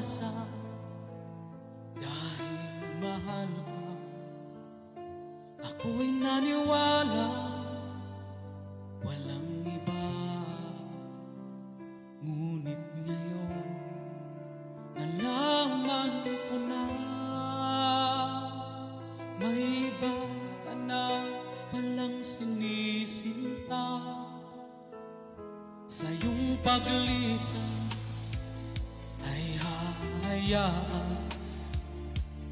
umasa dahil mahal ka. Ako'y naniwala walang iba, ngunit ngayon nalaman ko na may iba ka na palang sinisinta. Sa iyong paglisan ay hahayaan,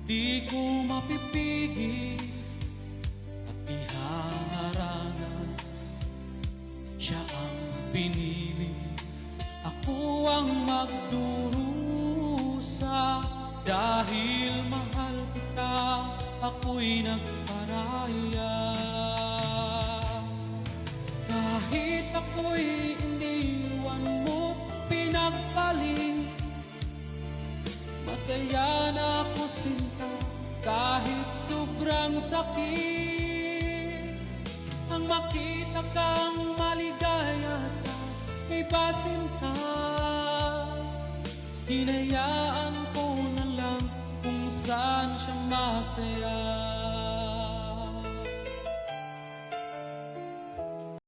di ko mapipigil at ihaharangan. Siya ang pinili, ako ang magdurusa. Dahil mahal kita, ako'y nagparaya. Kahit ako'y iniwan mo, pinagpaling, masaya na ako sinta kahit sobrang sakit. Ang makita kang maligaya sa iba sinta, hinayaan ko na lang kung saan siya masaya.